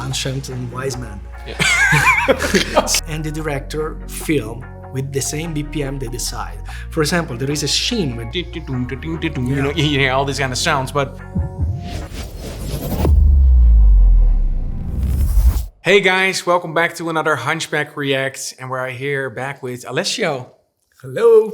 ancient and wise man. Yeah. And the director film with the same BPM they decide. For example, there is a scene with You know, you hear all these kind of sounds, but... Hey guys, welcome back to another Hunchback React, and we're here back with Alessio. hello.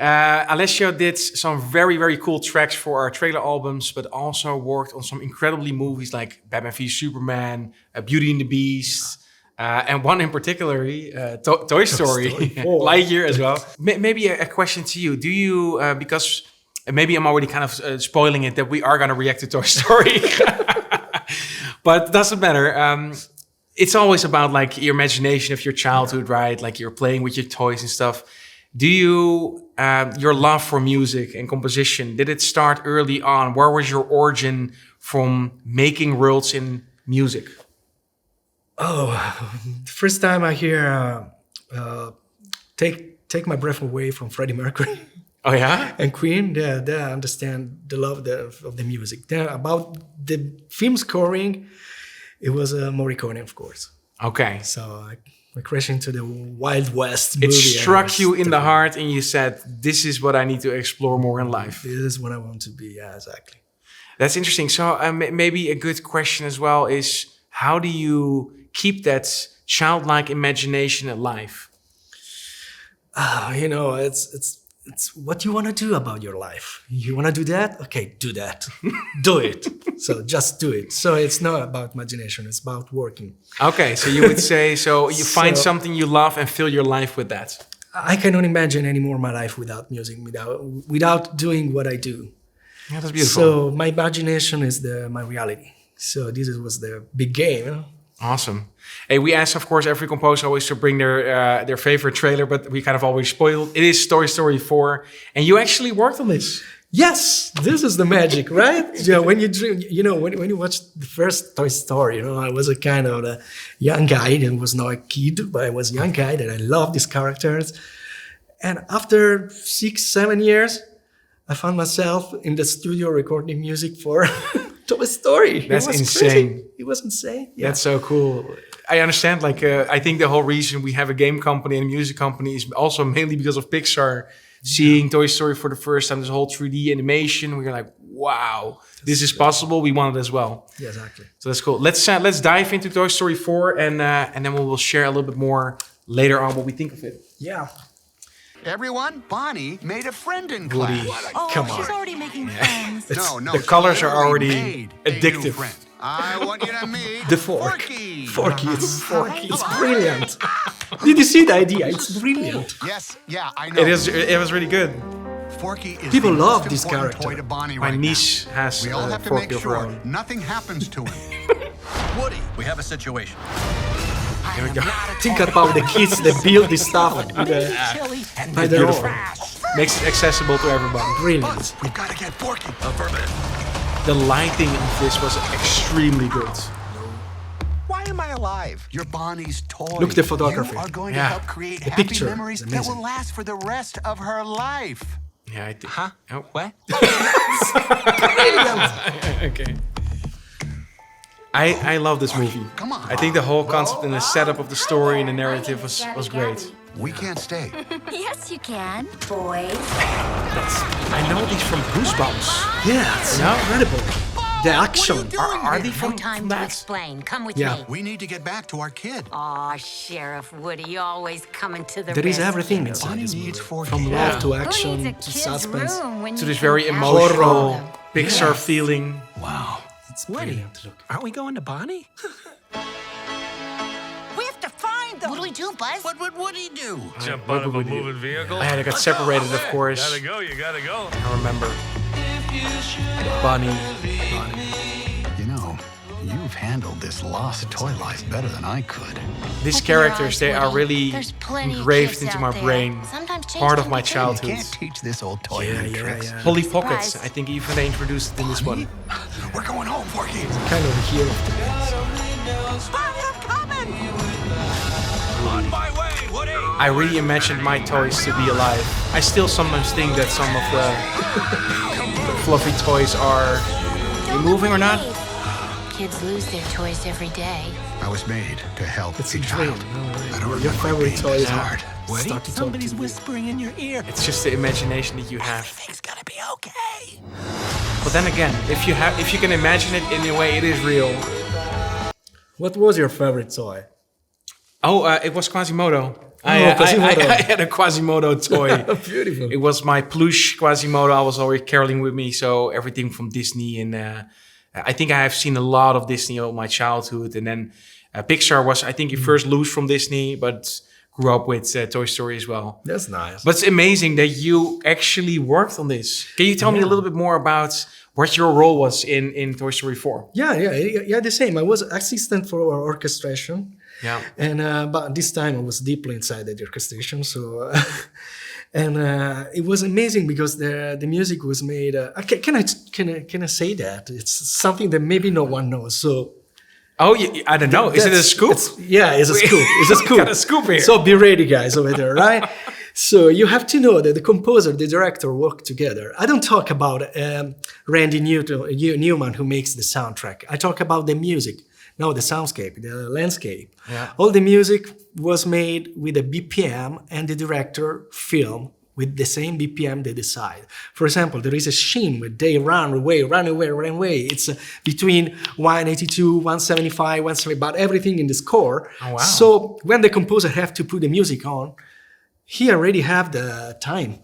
Alessio did some very, very cool tracks for our trailer albums, but also worked on some incredibly movies like Batman v Superman, Beauty and the Beast, and one in particular, Toy Story, Lightyear as well. Maybe a question to you. Do you, because maybe I'm already kind of spoiling it, that we are going to react to Toy Story, but it doesn't matter. It's always about like your imagination of your childhood, right? Like you're playing with your toys and stuff. Do you, your love for music and composition, did it start early on? Where was your origin from making worlds in music? Oh, the first time I hear Take My Breath Away from Freddie Mercury Oh yeah? and Queen, they understand the love of the music. Then about the film scoring, it was Morricone, of course. Okay. So I crashed into the Wild West movie. It struck you in the heart and you said, this is what I need to explore more in life. This is what I want to be, yeah, exactly. That's interesting. So maybe a good question as well is, how do you keep that childlike imagination alive? You know, it's what you want to do about your life. You want to do that? Okay, do that. Do it. So just do it. So it's not about imagination, it's about working. Okay, so you would say, so you find something you love and fill your life with that. I cannot imagine anymore my life without music, without doing what I do. Yeah, that's beautiful. So my imagination is my reality. So this was the big game, you know? Awesome. Hey, we ask, of course, every composer always to bring their favorite trailer, but we kind of always spoiled. It is Toy Story 4, and you actually worked on this. Yes, this is the magic, right? Yeah, when you dream, you know, when you watch the first Toy Story, you know, I was a kind of a young guy and was not a kid, but I was a young guy that I loved these characters. And after 6-7 years, I found myself in the studio recording music for Toy Story. That's insane. Crazy. It was insane. Yeah. That's so cool. I understand. Like, I think the whole reason we have a game company and a music company is also mainly because of Pixar. Seeing Toy Story for the first time, this whole 3D animation, we were like, wow, this is possible. We want it as well. Yeah, exactly. So that's cool. Let's dive into Toy Story 4 and then we will share a little bit more later on what we think of it. Yeah. Everyone, Bonnie made a friend in class. Oh, Come on. she's already making friends. No, The colors are Literally already made a new addictive. friend. I want you to meet The fork. Forky. Forky, it's brilliant. Did you see the idea? It's brilliant. Yes, yeah, I know. It was really good. Forky is People the love most this important character. toy to Bonnie My right niece now. has We all have to Forky make of her sure own. nothing happens to him. Woody, we have a situation. Here we go. Think about the kids that build this stuff by their Beautiful. own. Makes it accessible to everybody. Brilliant. We've got to get Forky. Affirmative. The lighting of this was extremely good. Why am I alive? You're Bonnie's toy. Look at the photography. You are going Yeah. to help create The happy picture memories is that amazing. will last for the rest of her life. Yeah, I think. Huh? Oh. What? Okay. I love this movie. Come on. I think the whole concept and the setup of the story and the narrative was great. We can't stay. Yes, you can. Boys. I know these from Goosebumps. Yeah, it's No? incredible. The action. Are they No from time to that? explain. Come with Yeah. me. We need to get back to our kid. Aw, Sheriff Woody, you always coming to the There is rescue. everything inside Bonnie this needs movie. Forky. From Yeah. love to Who needs action a to kid's suspense. room when To you this can very have emotional them? Pixar feeling. Wow. It's Woody, brilliant. Look. aren't we going to Bonnie? We have to find them. What do we do, Buzz? What would Woody do? Jump out of a moving vehicle. I got separated, of course. Gotta go, you gotta go. I remember. Bunny. You know, you've handled this lost toy life better than I could. These Open your characters, eyes, they are Woody. really There's plenty of engraved kids into out my there. brain. Sometimes change Part of can my be good. You childhood. can't teach this old toy Yeah, new yeah, tricks. yeah. Polly Pockets, Surprise. I think even they introduced it in this one. We're going home, Forky. Kind of the hero of the game. Bonnie, I'm coming. On my way, Woody! I really imagined my toys to be alive. I still sometimes think that some of the fluffy toys are moving or not. kids lose their toys every day. I was made to help It's a a dream. child. No, I don't your remember favorite being toy this is hard. Woody, Start to talk somebody's to you. whispering in your ear. It's just the imagination that you have. Everything's gonna be okay. But then again, if you can imagine it in a way, it is real. What was your favorite toy? Oh, it was Quasimodo. Quasimodo. I had a Quasimodo toy. Beautiful. It was my plush Quasimodo. I was always carrying with me, so everything from Disney, and I think I have seen a lot of Disney all my childhood. And then Pixar was, I think, first loose from Disney, but grew up with Toy Story as well. That's nice. But it's amazing that you actually worked on this. Can you tell me a little bit more about what your role was in Toy Story 4? Yeah, the same. I was assistant for orchestration. Yeah. And but this time I was deeply inside the orchestration. So, and it was amazing because the music was made. Can I say that it's something that maybe no one knows? So. Oh, I don't know. Is it a scoop? It's a scoop. It's a scoop. Got a scoop here. So be ready, guys, over there, right? So you have to know that the composer, the director work together. I don't talk about Randy Newman who makes the soundtrack. I talk about the music. No, the soundscape, the landscape. Yeah. All the music was made with a BPM, and the director film with the same BPM they decide. For example, there is a scene where they run away. It's between 182, 175, 170, but everything in the score. Oh, wow. So when the composer have to put the music on, he already have the time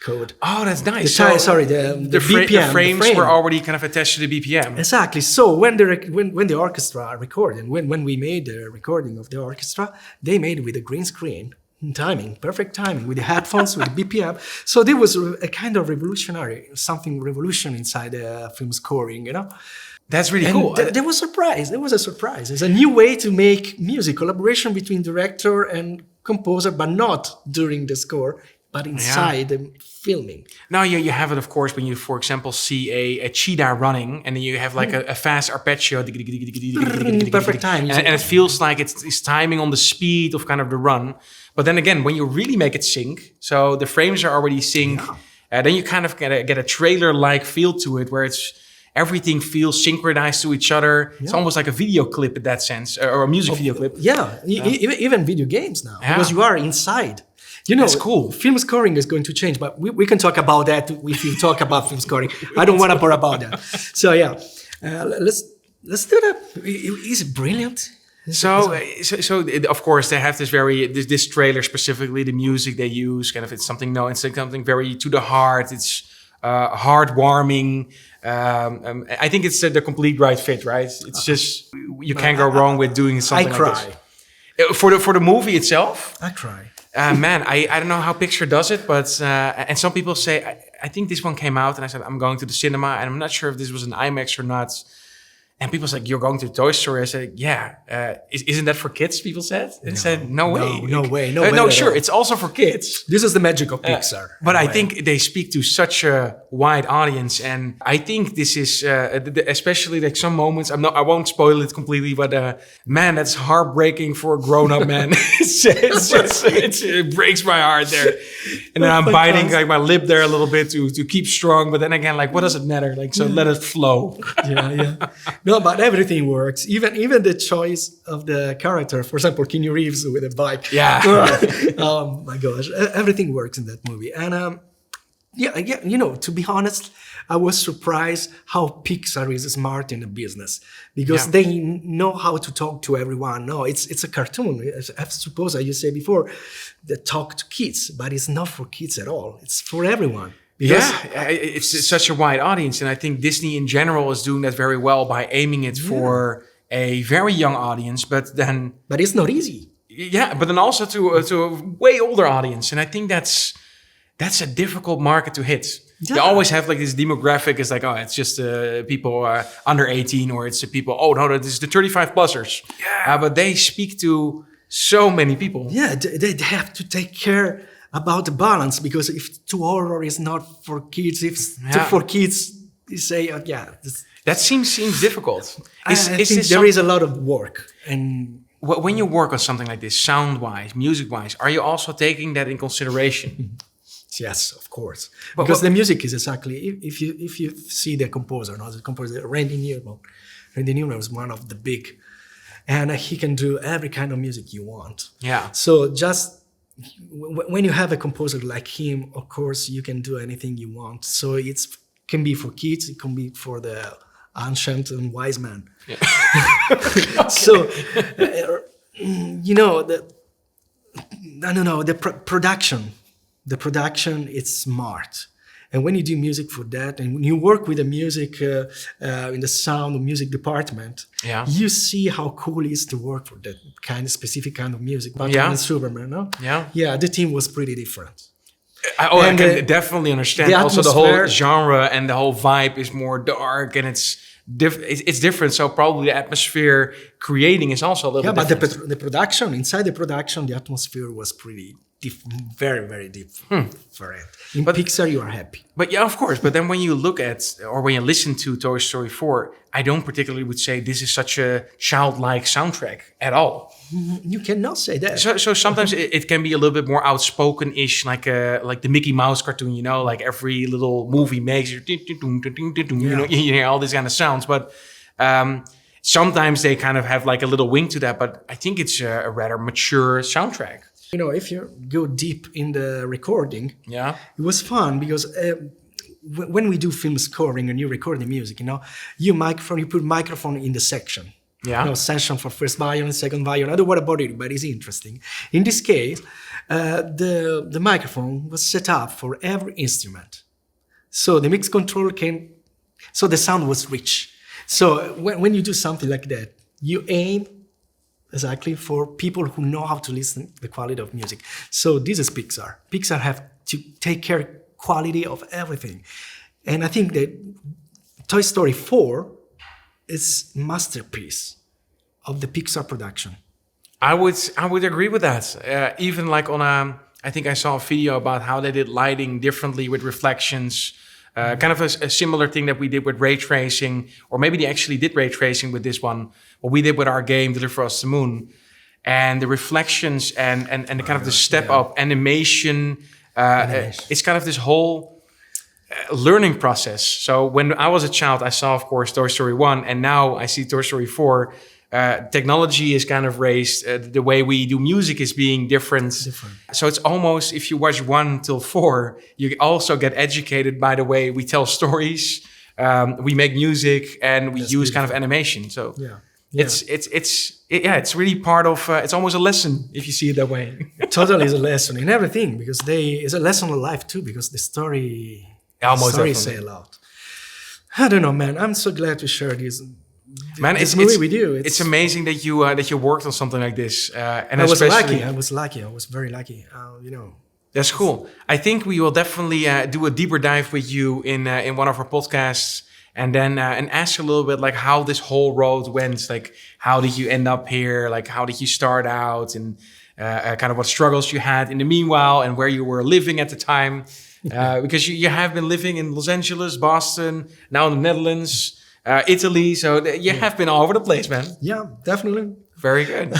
code. Oh, that's nice. The the frames were already kind of attached to the BPM. Exactly. So when the orchestra recorded, when we made the recording of the orchestra, they made it with a green screen. Timing, perfect timing, with the headphones, with the BPM. So there was a kind of revolution inside the film scoring, you know? That's really And cool. There was a surprise. It's a new way to make music, collaboration between director and composer, but not during the score, but inside the filming. Now you have it, of course, when you, for example, see a cheetah running, and then you have like a fast arpeggio. Perfect time. And it feels like it's timing on the speed of kind of the run. But then again, when you really make it sync, so the frames are already sync, then you kind of get a trailer-like feel to it, where everything feels synchronized to each other. It's almost like a video clip in that sense, or a music video clip. Yeah, even video games now, because you are inside. You know, that's cool. Film scoring is going to change, but we can talk about that if you talk about film scoring. I don't want to bore about that. So yeah, let's do that. Is it brilliant? So of course they have this trailer specifically, the music they use, kind of it's something very to the heart. It's heartwarming. I think it's the complete right fit, right? It's just you can't go wrong with doing something I like cry. this. For the movie itself, I cry. Man, I don't know how Pixar does it, but and some people say I think this one came out, and I said I'm going to the cinema, and I'm not sure if this was an IMAX or not. And people said, "You're going to Toy Story." I said, "Yeah, isn't that for kids?" People said, and said, "No way, no way." No, sure, it's also for kids. This is the magic of Pixar. But I think they speak to such a wide audience, and I think this is especially like some moments. I won't spoil it completely, but man, that's heartbreaking for a grown-up man. It breaks my heart there, and then I'm biting like my lip there a little bit to keep strong. But then again, like, what does it matter? Like, so let it flow. Yeah. No, but everything works. Even the choice of the character. For example, Keanu Reeves with a bike. Yeah. Oh my gosh, everything works in that movie. And you know, to be honest, I was surprised how Pixar is smart in the business, because they know how to talk to everyone. No, it's a cartoon. I suppose, as you said before, they talk to kids, but it's not for kids at all. It's for everyone. Because it's such a wide audience, and I think Disney in general is doing that very well by aiming it for a very young audience, but it's not easy. Yeah, but then also to a way older audience, and I think that's a difficult market to hit. Yeah. They always have like this demographic is like, oh, it's just people under 18, or it's people. Oh no, this is the 35 plussers. Yeah, but they speak to so many people. Yeah, they have to take care about the balance, because if too horror is not for kids, if it's too for kids, you say, that seems difficult. I think there is a lot of work. And when you work on something like this, sound-wise, music-wise, are you also taking that in consideration? Yes, of course. Because the music is exactly, if you see the composer, Randy Newman, Randy Newman was one of the big, and he can do every kind of music you want. Yeah. So just when you have a composer like him, of course, you can do anything you want. So it can be for kids, it can be for the ancient and wise man. Yeah. So, you know, the production, it's smart. And when you do music for that, and when you work with the music in the sound or music department, you see how cool it is to work for that kind of specific kind of music. Batman and Superman, no? Yeah, the team was pretty different. I can definitely understand. Also, the whole genre and the whole vibe is more dark, and it's different. So probably the atmosphere creating is also a little bit different. But the production, inside the production, the atmosphere was pretty very, very different. In Pixar, you are happy. But yeah, of course. But then when you look at, or when you listen to Toy Story 4, I don't particularly would say this is such a childlike soundtrack at all. You cannot say that. So sometimes it can be a little bit more outspoken-ish, like the Mickey Mouse cartoon, you know, like every little movie makes you know, you hear all these kind of sounds. But sometimes they kind of have like a little wing to that. But I think it's a rather mature soundtrack. You know, if you go deep in the recording, it was fun because when we do film scoring and you record the music, you know, you put microphone in the section. You know, section for first violin, second violin. I don't know what about it, but it's interesting. In this case, the microphone was set up for every instrument. So the mix control so the sound was rich. So when you do something like that, you aim exactly for people who know how to listen the quality of music. So this is Pixar. Pixar have to take care quality of everything. And I think that Toy Story 4 is masterpiece of the Pixar production. I would agree with that. Even like I think I saw a video about how they did lighting differently with reflections. Kind of a similar thing that we did with ray tracing, or maybe they actually did ray tracing with this one. What we did with our game, Deliver Us the Moon, and the reflections and the kind of the step up animation. It's kind of this whole learning process. So when I was a child, I saw, of course, Toy Story 1, and now I see Toy Story 4. Technology is kind of raised. The way we do music is being different. So it's almost, if you watch 1 till 4, you also get educated by the way we tell stories, we make music, and we use kind of animation. So it's really part of, it's almost a lesson if you see it that way. Totally is a lesson in everything, because it's a lesson of life too, because the story say a lot. I don't know, man. I'm so glad to share this. Man, this movie with you. It's amazing that you worked on something like this. And I was lucky. I was very lucky. You know. That's cool. I think we will definitely do a deeper dive with you in one of our podcasts, and then and ask a little bit like how this whole road went. Like, how did you end up here? Like, how did you start out, and kind of what struggles you had in the meanwhile, and where you were living at the time. Because you have been living in Los Angeles, Boston, now in the Netherlands. Italy, so you have been all over the place, man. Yeah, definitely. Very good.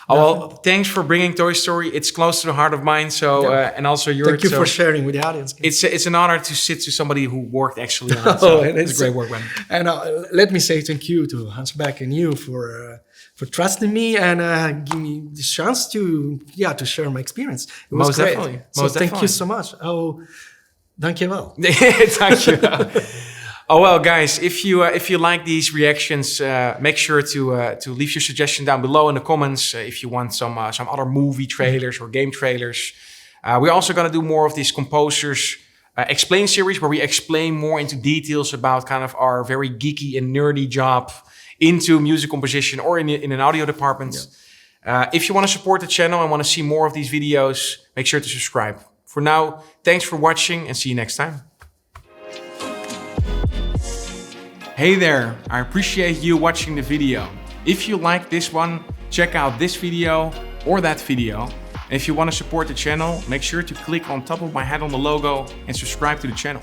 Well, thanks for bringing Toy Story. It's close to the heart of mine. So, and also yours. Thank you for sharing with the audience. It's an honor to sit to somebody who worked actually on it. So it's great work, man. And let me say thank you to Hunchback and you for trusting me and giving me the chance to share my experience. It was great. Definitely. Thank you so much. Oh, dankjewel. Thank you. Oh well, guys, if you like these reactions, make sure to leave your suggestion down below in the comments. If you want some other movie trailers or game trailers, we're also gonna do more of these composers explain series where we explain more into details about kind of our very geeky and nerdy job into music composition or in an audio department. Yeah. If you want to support the channel and want to see more of these videos, make sure to subscribe. For now, thanks for watching and see you next time. Hey there, I appreciate you watching the video. If you like this one, check out this video or that video. And if you want to support the channel, make sure to click on top of my head on the logo and subscribe to the channel.